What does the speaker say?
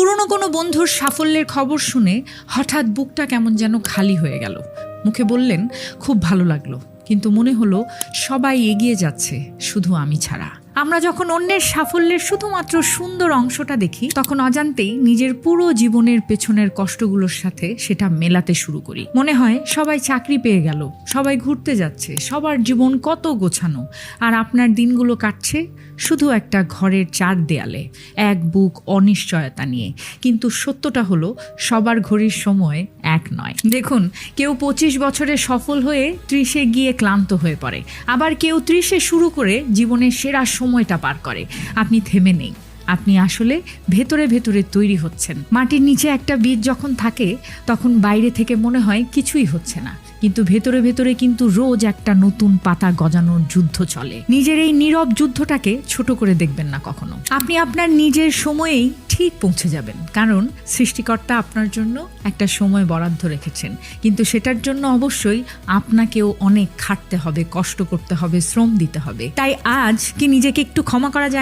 পুরনো কোনো বন্ধুর সাফল্যের খবর শুনে হঠাৎ বুকটা কেমন যেন খালি হয়ে গেল। মুখে বললেন, খুব ভালো লাগলো, কিন্তু মনে হলো সবাই এগিয়ে যাচ্ছে, শুধু আমি ছাড়া। আমরা যখন অন্যের সাফল্যের শুধুমাত্র সুন্দর অংশটা দেখি, তখন অজান্তেই নিজের পুরো জীবনের পেছনের কষ্টগুলোর সাথে সেটা মেলাতে শুরু করি। মনে হয় সবাই চাকরি পেয়ে গেল, সবাই ঘুরতে যাচ্ছে, সবার জীবন কত গোছানো, আর আপনার দিনগুলো কাটছে শুধু একটা ঘরের চার দেয়ালে, এক বুক অনিশ্চয়তা নিয়ে। কিন্তু সত্যটা হলো, সবার ঘড়ির সময় এক নয়। দেখুন, কেউ 25 বছরে সফল হয়ে 30-এ গিয়ে ক্লান্ত হয়ে পড়ে, আবার কেউ 30-এ শুরু করে জীবনের সেরা সময়টা পার করে। আপনি থেমে নেই, আপনি আসলে ভেতরে ভেতরে তৈরি হচ্ছেন। মাটির নিচে একটা বীজ যখন থাকে, তখন বাইরে থেকে মনে হয় কিছুই হচ্ছে না, কিন্তু ভেতরে ভেতরে কিন্তু রোজ একটা নতুন পাতা গজানোর যুদ্ধ চলে। নিজের এই নীরব যুদ্ধটাকে ছোট করে দেখবেন না কখনো। আপনি আপনার নিজের সময়েই ঠিক পৌঁছে যাবেন, কারণ সৃষ্টিকর্তা আপনার জন্য একটা সময় বরাদ্দ রেখেছেন। কিন্তু সেটার জন্য অবশ্যই আপনাকেও অনেক খাটতে হবে, কষ্ট করতে হবে, শ্রম দিতে হবে। তাই আজ কি নিজেকে একটু ক্ষমা করা যায়?